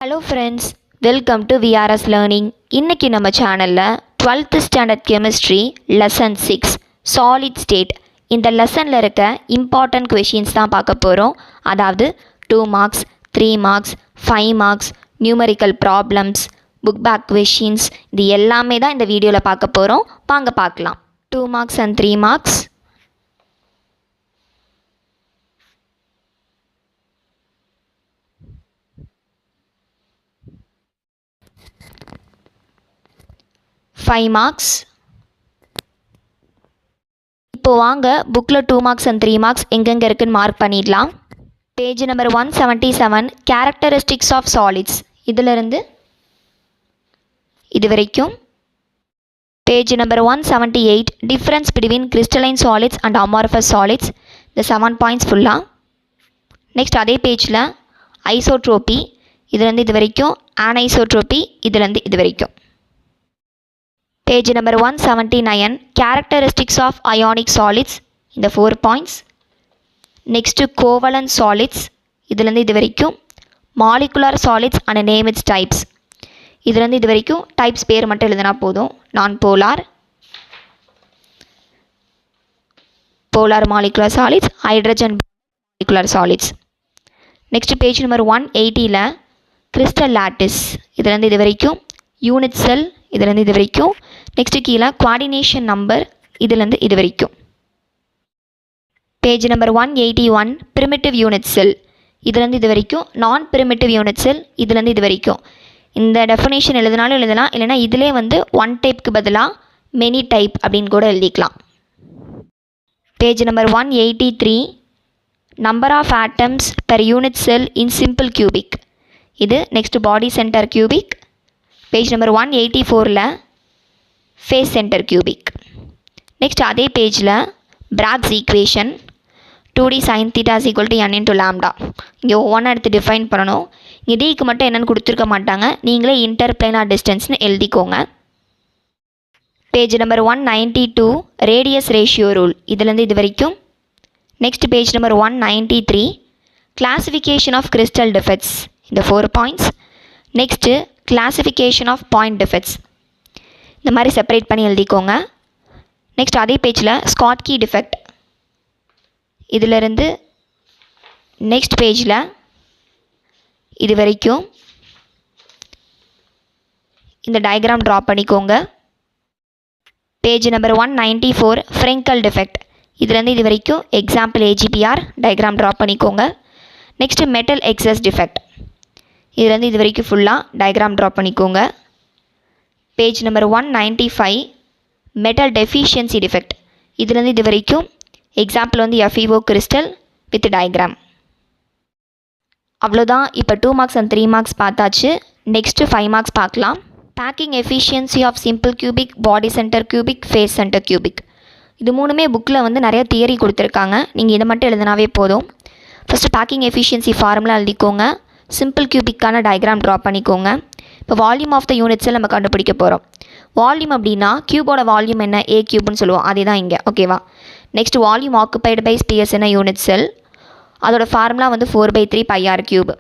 Hello friends, welcome to VRS learning. இன்றைக்கி நம்ம சேனலில் 12th standard chemistry lesson 6 solid state இந்த லெசனில் இருக்க இம்பார்ட்டன்ட் கொஷின்ஸ் தான் பார்க்க போகிறோம். அதாவது 2 marks, 3 marks, 5 marks, numerical problems, book back questions, இது எல்லாமே தான் இந்த வீடியோவில் பார்க்க போகிறோம். வாங்க பார்க்கலாம். 2 marks and 3 marks. Five marks. இப்போ வாங்க புக்கில் 2 marks and 3 marks எங்கெங்கே இருக்குன்னு மார்க் பண்ணிடலாம். Page number 177 characteristics of solids இதிலிருந்து இது வரைக்கும். Page number 178 difference between crystalline solids and amorphous solids, இந்த 7 points ஃபுல்லாக. நெக்ஸ்ட் அதே பேஜில் ஐசோட்ரோபி இதுலேருந்து இது வரைக்கும், ஆனைசோட்ரோபி இதுலேருந்து இது வரைக்கும். Page number 179 characteristics of ionic solids, இந்த 4 points. நெக்ஸ்ட்டு கோவலன் சாலிட்ஸ் இதுலேருந்து இது வரைக்கும், molecular solids and name its types இதுலேருந்து இது வரைக்கும். டைப்ஸ் பேர் மட்டும் எழுதினா போதும். Non polar, polar molecular solids, hydrogen molecular solids. Next page number 180 crystal lattice இதுலேருந்து இது வரைக்கும், யூனிட் செல் இதுலேருந்து இது வரைக்கும். நெக்ஸ்ட்டு கீழே குவாடினேஷன் நம்பர் இதுலேருந்து இது வரைக்கும். Page number 181 primitive unit cell இதுலேருந்து இது வரைக்கும், நான் பிரிமிட்டிவ் யூனிட் செல் இதுலேருந்து இது வரைக்கும். இந்த டெஃபினேஷன் எழுதினாலும் எழுதலாம், இல்லைனா இதிலே வந்து 1 டைப்க்கு பதிலாக மெனி டைப் அப்படின்னு கூட எழுதிக்கலாம். Page number 183 number of atoms per unit cell in simple cubic இது. Next body centre cubic. Page number 184 face centre cubic. Next அதே பேஜில் Bragg's equation 2d sin theta is equal to n into lambda. இங்கே ஒவ்வொன்றா எடுத்து define பண்ணணும். இங்கே டிக்கு மட்டும் என்னென்னு கொடுத்துருக்க மாட்டாங்க, நீங்களே இன்டர்பிளைனார் டிஸ்டன்ஸ்னு எழுதிக்கோங்க. Page number 192 radius ratio rule இதுலேருந்து இது வரைக்கும். Next page number 193 classification of crystal defects, இந்த 4 points. Next classification of point defects இந்த மாதிரி செப்பரேட் பண்ணி எழுதிக்கோங்க. நெக்ஸ்ட் அதே பேஜில் ஸ்காட்கி டிஃபெக்ட் இதிலிருந்து நெக்ஸ்ட் பேஜில் இது வரைக்கும் இந்த டயக்ராம் ட்ரா பண்ணிக்கோங்க. பேஜ் நம்பர் 194 ஃப்ரெங்கல் டிஃபெக்ட் இதுலேருந்து இது வரைக்கும் எக்ஸாம்பிள் AGPR டயக்ராம் ட்ரா பண்ணிக்கோங்க. நெக்ஸ்ட்டு மெட்டல் எக்ஸஸ் டிஃபெக்ட் இதுலேருந்து இது வரைக்கும் ஃபுல்லாக டயக்ராம் ட்ரா பண்ணிக்கோங்க. Page number 195 metal deficiency defect இதுலேருந்து இது வரைக்கும் எக்ஸாம்பிள் வந்து FeO கிறிஸ்டல் வித் டயக்ராம். அவ்வளோதான். இப்போ 2 marks and 3 marks பார்த்தாச்சு. நெக்ஸ்ட்டு 5 marks பார்க்கலாம். Packing efficiency of simple cubic, body centre cubic, face centre cubic இது மூணுமே புக்கில் வந்து நிறைய தியரி கொடுத்துருக்காங்க. நீங்கள் இதை மட்டும் எழுதினாவே போதும். ஃபஸ்ட்டு பேக்கிங் எஃபிஷியன்சி ஃபார்முலா எழுதிக்கோங்க. சிம்பிள் கியூபிக்கான டயக்ராம் ட்ரா பண்ணிக்கோங்க. இப்போ volume of the unit cell நம்ம கண்டுபிடிக்க போகிறோம். வால்யூம் அப்படின்னா கியூபோட வால்யூம் என்ன, A கியூப்னு சொல்லுவோம், அதே தான் இங்கே. ஓகேவா? Next volume occupied by space என்ன, யூனிட் செல். அதோட ஃபார்முலா வந்து 4/3 πr cube.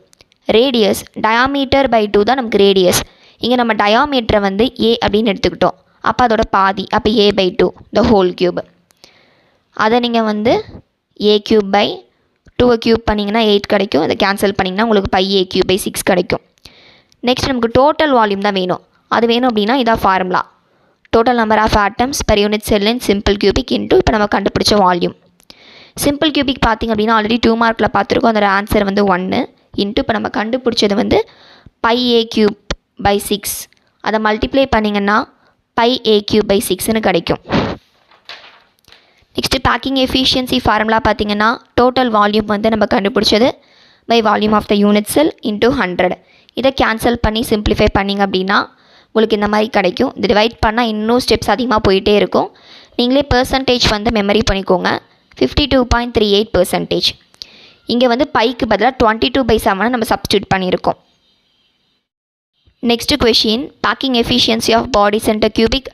Radius diameter by 2 தான் நமக்கு ரேடியஸ். இங்கே நம்ம டயாமீட்டரை வந்து A அப்படின்னு எடுத்துக்கிட்டோம், அப்போ அதோட பாதி, அப்போ A/2 த ஹோல் கியூப். அதை நீங்கள் வந்து A கியூப் பை 2 கியூப் பண்ணிங்கன்னா 8 கிடைக்கும். இதை கேன்சல் பண்ணிங்கன்னா உங்களுக்கு πA3/6 கிடைக்கும். நெக்ஸ்ட் நமக்கு டோட்டல் வால்யூம் தான் வேணும். அது வேணும் அப்படின்னா இதான் formula. Total number of atoms per unit cell in simple cubic into இப்போ நம்ம கண்டுபிடிச்ச வால்யூம். சிம்பிள் கியூபிக் பார்த்திங்க அப்படின்னா ஆல்ரெடி 2 markல பார்த்துருக்கோம். அதோட ஆன்சர் வந்து 1 இன்ட்டு இப்போ நம்ம கண்டுபிடிச்சது வந்து πA3/6. அதை மல்டிப்ளை பண்ணிங்கன்னா πA3/6ன்னு கிடைக்கும். நெக்ஸ்ட்டு பேக்கிங் எஃபிஷியன்சி ஃபார்முலா பார்த்திங்கன்னா டோட்டல் வால்யூம் வந்து நம்ம கண்டுபிடிச்சது by volume of the unit cell into 100. இதை கேன்சல் பண்ணி சிம்பிளிஃபை பண்ணிங்க அப்படின்னா உங்களுக்கு இந்த மாதிரி கிடைக்கும். இது டிவைட் பண்ணால் இன்னும் ஸ்டெப்ஸ் அதிகமாக போயிட்டே இருக்கும். நீங்களே பெர்சன்டேஜ் வந்து மெமரி பண்ணிக்கோங்க. 52.38%. இங்கே வந்து பைக்கு பதிலாக 22/7 நம்ம சப்ஸ்டியூட் பண்ணியிருக்கோம். Next question packing efficiency of body centre cubic.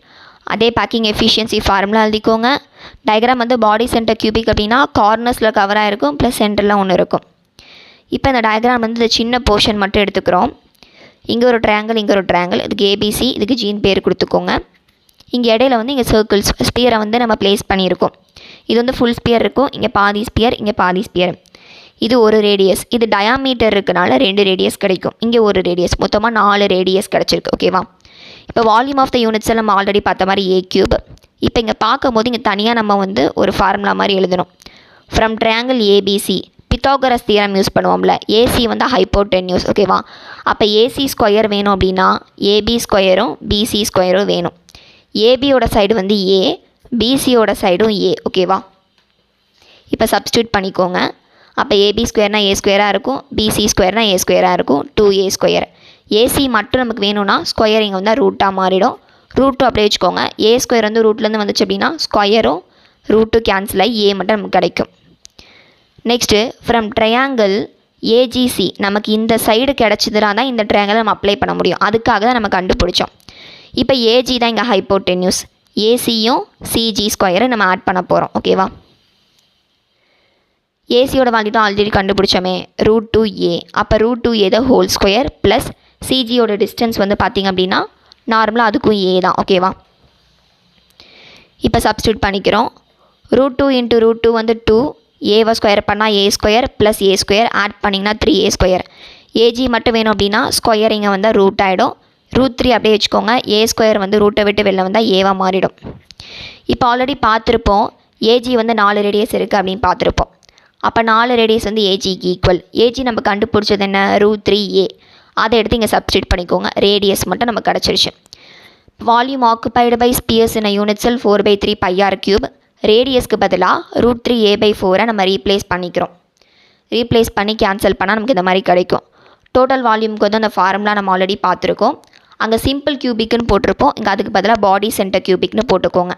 அதே பேக்கிங் எஃபிஷியன்சி ஃபார்முலா எழுதிக்கோங்க. டயக்ராம் வந்து பாடி சென்டர் கியூபிக் அப்படின்னா கார்னர்ஸில் கவராக இருக்கும், ப்ளஸ் சென்டரில் ஒன்று இருக்கும். இப்போ இந்த டயக்ராம் வந்து இந்த சின்ன போர்ஷன் மட்டும் எடுத்துக்கிறோம். இங்கே ஒரு ட்ரையாங்கிள், இங்கே ஒரு ட்ரையாங்கிள். இதுக்கு ஏபிசி, இதுக்கு ஜின்னு பேர் கொடுத்துக்கோங்க. இங்கே இடையில வந்து இங்கே சர்க்கிள்ஸ் ஸ்பியரை வந்து நம்ம ப்ளேஸ் பண்ணியிருக்கோம். இது வந்து ஃபுல் ஸ்பியர் இருக்கும், இங்கே பாதி ஸ்பியர், இங்கே பாதி ஸ்பியர். இது ஒரு ரேடியஸ். இது டயாமீட்டர் இருக்கனால 2 ரேடியஸ் கிடைக்கும். இங்கே ஒரு ரேடியஸ், மொத்தமாக 4 ரேடியஸ் கிடச்சிருக்கு. ஓகேவா? இப்போ வால்யூம் ஆஃப் த யூனிட்ஸை நம்ம ஆல்ரெடி பார்த்த மாதிரி ஏ கியூப். இப்போ இங்கே பார்க்கும்போது இங்கே தனியாக நம்ம வந்து ஒரு ஃபார்முலா மாதிரி எழுதணும். From triangle ABC Pythagoras theorem use பண்ணுவோம்ல, ஏசி வந்து ஹைப்போடென்யூஸ். ஓகேவா? அப்போ ஏசி ஸ்கொயர் வேணும் அப்படின்னா ஏபி ஸ்கொயரும் பிசி ஸ்கொயரும் வேணும். ஏபியோட சைடு வந்து ஏ, பிசியோட சைடும் ஏ. ஓகேவா? இப்போ சப்ஸ்டியூட் பண்ணிக்கோங்க. அப்போ ஏபி ஸ்கொயர்னால் ஏ ஸ்கொயராக இருக்கும், பிசி ஸ்கொயர்னால் ஏ ஸ்கொயராக இருக்கும், 2a ஸ்கொயர். ஏசி மட்டும் நமக்கு வேணும்னா ஸ்கொயர் இங்கே வந்து ரூட்டாக மாறிடும். ரூட்டு அப்படியே வச்சுக்கோங்க. ஏ ஸ்கொயர் வந்து ரூட்லேருந்து வந்துச்சு அப்படின்னா ஸ்கொயரும் ரூட்டு கேன்சல் ஆகி ஏ மட்டும் நமக்கு கிடைக்கும். நெக்ஸ்ட்டு ஃப்ரம் ட்ரையாங்கிள் ஏஜிசி நமக்கு இந்த சைடு கிடச்சிதுனா தான் இந்த ட்ரையாங்கிள் நம்ம அப்ளை பண்ண முடியும். அதுக்காக தான் நம்ம கண்டுபிடிச்சோம். இப்போ ஏஜி தான் இங்கே ஹைப்போடென்யூஸ், ஏசியும் சிஜி ஸ்கொயரை நம்ம ஆட் பண்ண போகிறோம். ஓகேவா? ஏசியோட வேல்யூ தான் ஆல்ரெடி கண்டுபிடிச்சோமே, √2a. அப்போ √2a the whole square plus சிஜியோட டிஸ்டன்ஸ் வந்து பார்த்திங்க அப்படின்னா நார்மலாக அதுக்கும் ஏ தான். ஓகேவா? இப்போ சப்ஸ்டியூட் பண்ணிக்கிறோம். √2 × √2 வந்து 2, ஏவை ஸ்கொயர் பண்ணால் ஏ square plus a square add பண்ணிங்கன்னா 3a ஸ்கொயர். ஏஜி மட்டும் வேணும் அப்படின்னா ஸ்கொயர் இங்கே வந்தால் ரூட் ஆகிடும். √3 அப்படியே வச்சுக்கோங்க. ஏ ஸ்கொயர் வந்து ரூட்டை விட்டு வெளில வந்தால் ஏவாக மாறிடும். இப்போ ஆல்ரெடி பார்த்துருப்போம் ஏஜி வந்து 4 ரேடியஸ் இருக்குது அப்படின்னு பார்த்துருப்போம். அப்போ 4 ரேடியஸ் வந்து ஏஜிக்கு ஈக்குவல். ஏஜி நம்ம கண்டுபிடிச்சது என்ன, √3a. அதை எடுத்து இங்கே சப்ஸ்டியூட் பண்ணிக்கோங்க. ரேடியஸ் மட்டும் நமக்கு கிடச்சிருச்சு. Volume occupied by spheres in unit cell 4/3 πr3. ரேடியஸ்க்கு பதிலாக √3a/4 நம்ம ரீப்ளேஸ் பண்ணிக்கிறோம். ரீப்ளேஸ் பண்ணி கேன்சல் பண்ணால் நமக்கு இந்த மாதிரி கிடைக்கும். டோட்டல் வால்யூமுக்கு வந்து அந்த ஃபார்முலா நம்ம ஆல்ரெடி பார்த்துருக்கோம். அங்கே சிம்பிள் கியூபிக்னு போட்டிருப்போம், இங்கே அதுக்கு பதிலாக பாடி சென்டர் கியூபிக்னு போட்டுக்கோங்க.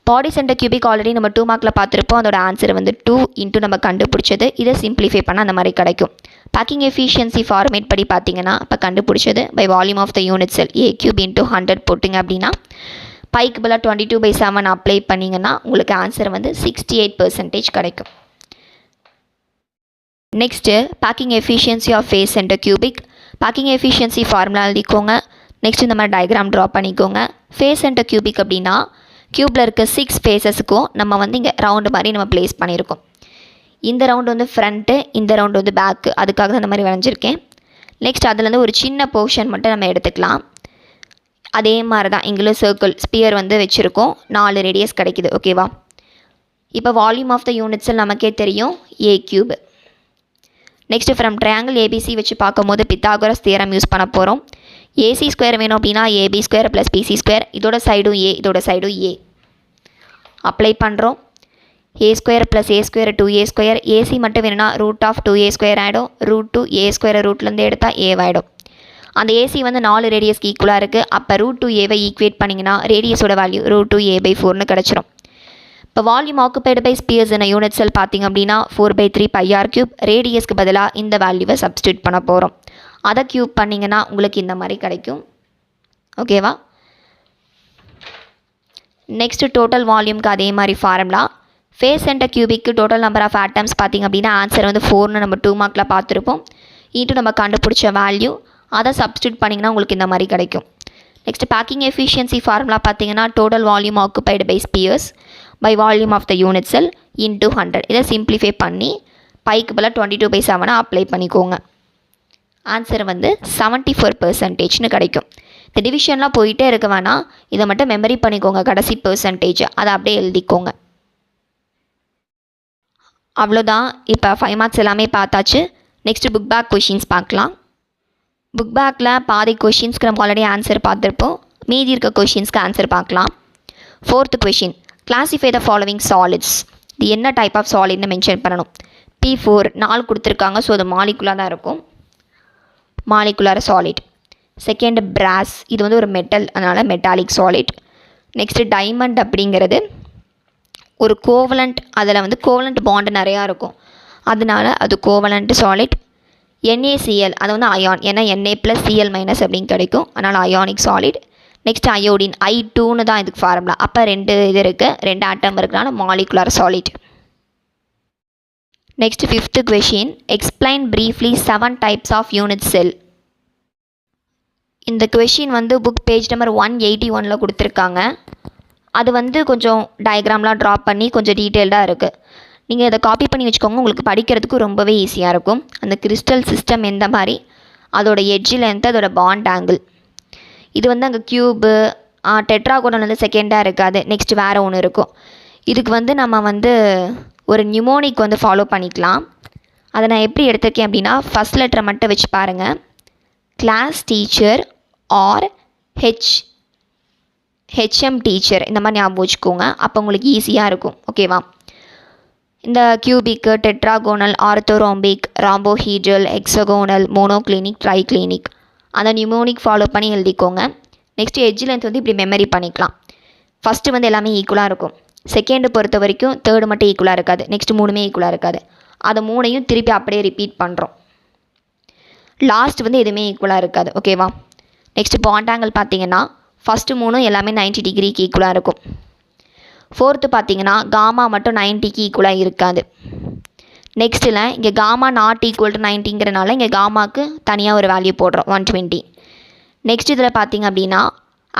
பாடி சென்டர் கியூபிக் ஆல்ரெடி நம்ம 2 மார்க்கில் பார்த்துருப்போம். அதோட ஆன்சர் வந்து 2 × நம்ம கண்டுபிடிச்சது. இதை சிம்பிளிஃபை பண்ணால் அந்த மாதிரி கிடைக்கும். பேக்கிங் எஃபிஷியன்சி ஃபார்மேட் படி பார்த்தீங்கன்னா இப்போ கண்டுபிடிச்சது by volume of the unit cell a³ × 100 போட்டிங்க அப்படின்னா பைக்கு பதிலாக 22/7 அப்ளை பண்ணிங்கன்னா உங்களுக்கு ஆன்சர் வந்து 68% கிடைக்கும். Next packing efficiency of face centre cubic. Packing efficiency formula எழுதிக்கோங்க. நெக்ஸ்ட் இந்த மாதிரி டயக்ராம் ட்ரா பண்ணிக்கோங்க. ஃபேஸ் சென்டர் கியூபிக் அப்படின்னா க்யூப்பில் இருக்க 6 ஃபேஸஸுக்கும் நம்ம வந்து இங்கே ரவுண்டு மாதிரி நம்ம ப்ளேஸ் பண்ணியிருக்கோம். இந்த ரவுண்டு வந்து ஃப்ரண்ட்டு, இந்த ரவுண்டு வந்து பேக்கு. அதுக்காக தான் இந்த மாதிரி வரைஞ்சிருக்கேன். நெக்ஸ்ட் அதுலேருந்து ஒரு சின்ன போர்ஷன் மட்டும் நம்ம எடுத்துக்கலாம். அதே மாதிரி தான் இங்கிலும் சர்க்கிள் ஸ்பியர் வந்து வச்சுருக்கோம். 4 ரேடியஸ் கிடைக்குது. ஓகேவா? இப்போ volume of the unit cell நமக்கே தெரியும், a³. Next from triangle ABC வச்சு பார்க்கும்போது பித்தாகரஸ் தியரம் யூஸ் பண்ண போகிறோம். ஏசி ஸ்கொயர் வேணும் அப்படின்னா AB square plus BC square. இதோட சைடும் ஏ, இதோட சைடும் ஏ. அப்ளை பண்ணுறோம். A square plus a square 2a square. AC மட்டும் வேணும்னா √2a ஸ்கொயர் ஆகிடும். √2a ஸ்கொயர் ரூட்லேருந்து எடுத்தால் ஏவாயிடும். அந்த ஏசி வந்து 4 ரேடியஸ்க்கு ஈக்குவலாக இருக்குது. அப்போ √2a ஈக்குவேட் பண்ணிங்கன்னா ரேடியஸோட வேல்யூ √2a/4 கிடச்சிரும். இப்போ volume occupied by spheres in unit cell பார்த்திங்க அப்படின்னா 4/3 πr3. ரேடியஸ்க்கு பதிலாக இந்த வேல்யூவை சப்ஸ்டியூட் பண்ண போகிறோம். அதை க்யூப் பண்ணிங்கன்னா உங்களுக்கு இந்த மாதிரி கிடைக்கும். ஓகேவா? நெக்ஸ்ட்டு டோட்டல் வால்யூம்க்கு அதே மாதிரி ஃபார்முலா. ஃபேஸ் சென்டர் கியூபிக்கு டோட்டல் நம்பர் ஆஃப் ஆட்டம்ஸ் பார்த்திங்க அப்படின்னா ஆன்சர் வந்து 4ன்னு நம்ம 2 மார்க்கில் பார்த்துருப்போம். ஈட்டு நம்ம கண்டுபிடிச்ச வேல்யூ அதை சப்ஸ்டியூட் பண்ணிங்கன்னா உங்களுக்கு இந்த மாதிரி கிடைக்கும். நெக்ஸ்ட் பேக்கிங் எஃபிஷியன்சி ஃபார்முலா பார்த்திங்கன்னா total volume occupied by spheres by volume of the unit cell × 100. இதை சிம்பிளிஃபை பண்ணி பைக்கு பதிலாக 22/7 அப்ளை பண்ணிக்கோங்க. ஆன்சர் வந்து 74%ன்னு கிடைக்கும். இந்த டிவிஷன்லாம் போயிட்டே இருக்க வேணாம், இதை மட்டும் மெமரி பண்ணிக்கோங்க. கடைசி பெர்சன்டேஜ் அதை அப்படியே எழுதிக்கோங்க. அவ்வளோதான். இப்போ 5 மார்க்ஸ் எல்லாமே பார்த்தாச்சு. நெக்ஸ்ட்டு புக் பேக் கொஷின்ஸ் பார்க்கலாம். புக் பேக்கில் பாதி கொஷின்ஸ்க்கு நம்ம ஆல்ரெடி ஆன்சர் பார்த்துருப்போம். மீதி இருக்க கொஷின்ஸ்க்கு ஆன்சர் பார்க்கலாம். 4th question, classify the following solids. இது என்ன டைப் ஆஃப் சாலிட்னு மென்ஷன் பண்ணணும். P4 4 கொடுத்துருக்காங்க. ஸோ அது மாலிகுலாக தான் இருக்கும். Molecular solid. செகண்ட் பிராஸ், இது வந்து ஒரு மெட்டல், அதனால் மெட்டாலிக் சாலிட். நெக்ஸ்ட்டு டைமண்ட் அப்படிங்கிறது ஒரு கோவலண்ட், அதில் வந்து கோவலண்ட் பாண்டு நிறையா இருக்கும், அதனால அது கோவலண்ட் சாலிட். NaCl அது வந்து அயான், ஏன்னா Na+Cl- அப்படின்னு கிடைக்கும், அதனால் அயானிக் சாலிட். நெக்ஸ்ட் அயோடின், I2ன்னு தான் இதுக்கு ஃபார்முலா. அப்போ 2 இது இருக்குது, 2 ஆட்டம் இருக்கிறனால molecular solid. Next 5th question. Explain briefly 7 types of unit cell. இந்த question வந்து புக் பேஜ் நம்பர் 181ல் கொடுத்துருக்காங்க. அது வந்து கொஞ்சம் டயக்ராம்லாம் ட்ரா பண்ணி கொஞ்சம் டீட்டெயில்டாக இருக்குது. நீங்கள் இதை காப்பி பண்ணி வச்சுக்கோங்க, உங்களுக்கு படிக்கிறதுக்கு ரொம்பவே ஈஸியாக இருக்கும். அந்த கிறிஸ்டல் சிஸ்டம் எந்த மாதிரி, அதோட எட்ஜ் லென்த், அதோட பாண்ட் ஆங்கிள். இது வந்து அங்கே க்யூபு டெட்ராகோனல் வந்து செகண்டாக இருக்காது, நெக்ஸ்ட் வேறு ஒன்று இருக்கும். இதுக்கு வந்து நம்ம வந்து ஒரு நியூமோனிக் வந்து ஃபாலோ பண்ணிக்கலாம். அதை நான் எப்படி எடுத்திருக்கேன் அப்படின்னா, ஃபஸ்ட் லெட்டரை மட்டும் வச்சு பாருங்கள். Class teacher or HM teacher, இந்த மாதிரி ஞாபகம் வச்சுக்கோங்க. அப்போ உங்களுக்கு ஈஸியாக இருக்கும். ஓகேவா? இந்த கியூபிக்கு, tetragonal, orthorhombic, ராம்போஹீட்ரல், hexagonal, monoclinic, triclinic, அந்த நியூமோனிக் ஃபாலோ பண்ணி எழுதிக்கோங்க. நெக்ஸ்ட் எட்ஜ் லென்த் வந்து இப்படி மெமரி பண்ணிக்கலாம். ஃபஸ்ட்டு வந்து எல்லாமே ஈக்குவலாக இருக்கும். செகண்டு பொறுத்த வரைக்கும் தேர்டு மட்டும் ஈக்குவலாக இருக்காது, நெக்ஸ்ட் 3மே ஈக்குவலாக இருக்காது. அதை 3ஐயும் திருப்பி அப்படியே ரிப்பீட் பண்ணுறோம். லாஸ்ட் வந்து எதுவுமே ஈக்குவலாக இருக்காது. ஓகேவா? நெக்ஸ்ட் பாண்ட் ஆங்கிள் பார்த்தீங்கன்னா ஃபஸ்ட்டு 3 எல்லாமே 90 டிகிரிக்கு ஈக்குவலாக இருக்கும். ஃபோர்த்து பார்த்தீங்கன்னா காமா மட்டும் 90க்கு ஈக்குவலாக இருக்காது. நெக்ஸ்ட்டில் இங்கே காமா நாட் ஈக்குவல் டு 90ங்கிறனால இங்கே காமாவுக்கு தனியாக ஒரு வேல்யூ போடுறோம், 120. நெக்ஸ்ட் இதில் பார்த்தீங்க அப்படின்னா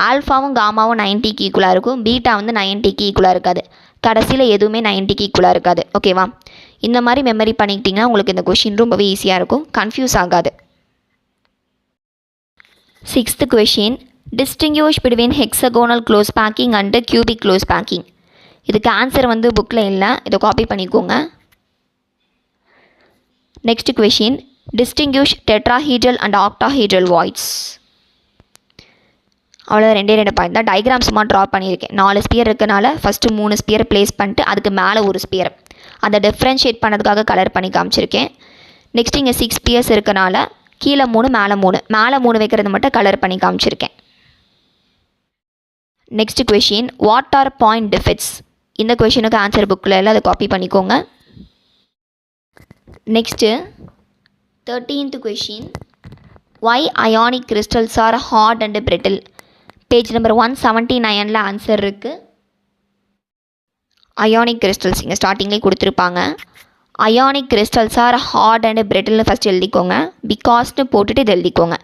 ஆல்ஃபாவும் காமாவும் 90க்கு ஈக்குவலாக இருக்கும், பீட்டா வந்து 90க்கு ஈக்குவலாக இருக்காது. கடைசியில் எதுவுமே 90க்கு ஈக்குவலாக இருக்காது. ஓகேவா? இந்த மாதிரி மெமரி பண்ணிக்கிட்டிங்கன்னா உங்களுக்கு இந்த கொஷின் ரொம்பவே ஈஸியாக இருக்கும், கன்ஃபியூஸ் ஆகாது. 6th question. Distinguish between hexagonal close packing and cubic close packing. இதுக்கு ஆன்சர் வந்து புக்கில் இல்லை, இதை காப்பி பண்ணிக்கோங்க. Next question. Distinguish tetrahedral and octahedral voids. அவ்வளோ 2 பாயிண்ட் தான். டயக்ராம் சும்மா ட்ரா பண்ணியிருக்கேன். 4 ஸ்பியர் இருக்கனால ஃபஸ்ட்டு 3 ஸ்பியரை ப்ளேஸ் பண்ணிட்டு அதுக்கு மேலே ஒரு ஸ்பியர், அதை டிஃப்ரென்ஷியேட் பண்ணதுக்காக கலர் பண்ணி காமிச்சிருக்கேன். நெக்ஸ்ட் இங்கே 6 ஸ்பியர்ஸ் இருக்கனால கீழே 3 மேலே 3 வைக்கிறது மட்டும் கலர் பண்ணி காமிச்சிருக்கேன். Next question. What are point defects? இந்த கொஷினுக்கு ஆன்சர் புக்கில் இல்லை, அதை காப்பி பண்ணிக்கோங்க. Next 13th question. Why ionic crystals are hard and brittle? Page number 179ல் ஆன்சர் இருக்குது. அயானிக் கிறிஸ்டல்ஸ் இங்கே ஸ்டார்டிங்லேயே கொடுத்துருப்பாங்க. Ionic crystals are hard and பிரிட்டில்னு ஃபஸ்ட் எழுதிக்கோங்க. பிகாஸ்னு போட்டுட்டு இது எழுதிக்கோங்க.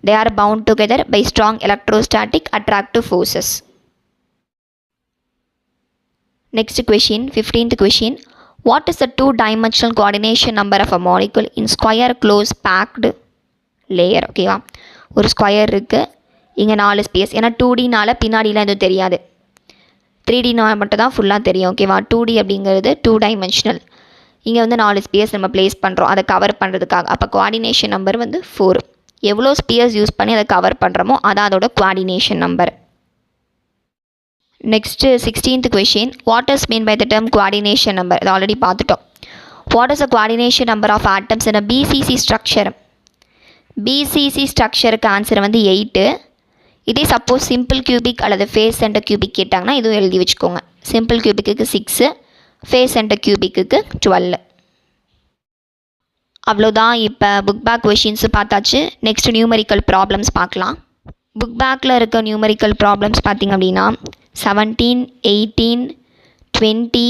They are bound together by strong electrostatic attractive forces. Next question. 15th question. What is the 2-dimensional coordination number of a molecule in square close packed layer? ஓகேவா? ஒரு square இருக்குது, இங்கே 4 ஸ்பேஸ். ஏன்னா 2Dனால பின்னாடிலாம் எதுவும் தெரியாது, 3Dனால் மட்டும் தான் ஃபுல்லாக தெரியும். ஓகேவா? 2D அப்படிங்கிறது 2-dimensional. இங்கே வந்து 4 ஸ்பேஸ் நம்ம ப்ளேஸ் பண்ணுறோம் அதை கவர் பண்ணுறதுக்காக. அப்போ குவாடினேஷன் நம்பர் வந்து 4. எவ்வளோ ஸ்பியர்ஸ் யூஸ் பண்ணி அதை கவர் பண்ணுறோமோ அதான் அதோட coordination number. Next 16th question. What is mean by the term coordination number? இது ஆல்ரெடி பார்த்துட்டோம். What is the coordination number of atoms in a BCC structure? BCC ஸ்ட்ரக்சருக்கு ஆன்சர் வந்து 8. இதே சப்போஸ் சிம்பிள் கியூபிக் அல்லது face centre cubic கேட்டாங்கன்னா இதுவும் எழுதி வச்சுக்கோங்க. சிம்பிள் கியூபிக்கு 6, ஃபேஸ் சென்டர் கியூபிக்கு 12. அவ்வளோதான். இப்போ புக் பேக் கொஷின்ஸு பார்த்தாச்சு. நெக்ஸ்ட் நியூமரிக்கல் ப்ராப்ளம்ஸ் பார்க்கலாம். புக் பேக்கில் இருக்க நியூமரிக்கல் ப்ராப்ளம்ஸ் பார்த்திங்க அப்படின்னா 17, 18, 20,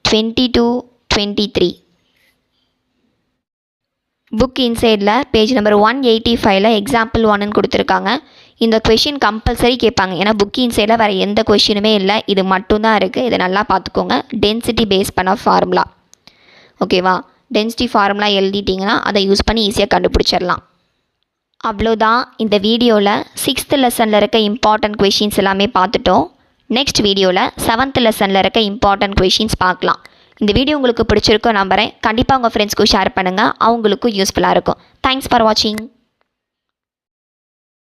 22, 23. புக் இன்சைடில் பேஜ் நம்பர் 185ல் எக்ஸாம்பிள் 1ன்னு கொடுத்துருக்காங்க. இந்த கொஷின் கம்பல்சரி கேட்பாங்க, ஏன்னா புக் இன்சைடில் வேறு எந்த கொஷினுமே இல்லை, இது மட்டும்தான் இருக்குது. இதை நல்லா பார்த்துக்கோங்க. டென்சிட்டி பேஸ் பண்ண ஃபார்முலா. ஓகேவா? டென்சிட்டி ஃபார்முலா எழுதிட்டிங்கன்னா அதை யூஸ் பண்ணி ஈஸியாக கண்டுபிடிச்சிடலாம். அவ்வளோதான். இந்த வீடியோவில் 6th லெசனில் இருக்க இம்பார்ட்டன்ட் கொஷின்ஸ் எல்லாமே பார்த்துட்டோம். நெக்ஸ்ட் வீடியோவில் 7th லெசனில் இருக்க இம்பார்ட்டன்ட் கொஷின்ஸ் பார்க்கலாம். இந்த வீடியோ உங்களுக்கு பிடிச்சிருக்கோ நம்புறேன். கண்டிப்பாக உங்கள் ஃப்ரெண்ட்ஸ்க்கும் ஷேர் பண்ணுங்கள், அவங்களுக்கும் யூஸ்ஃபுல்லாக இருக்கும். தேங்க்ஸ் ஃபார் வாட்சிங்.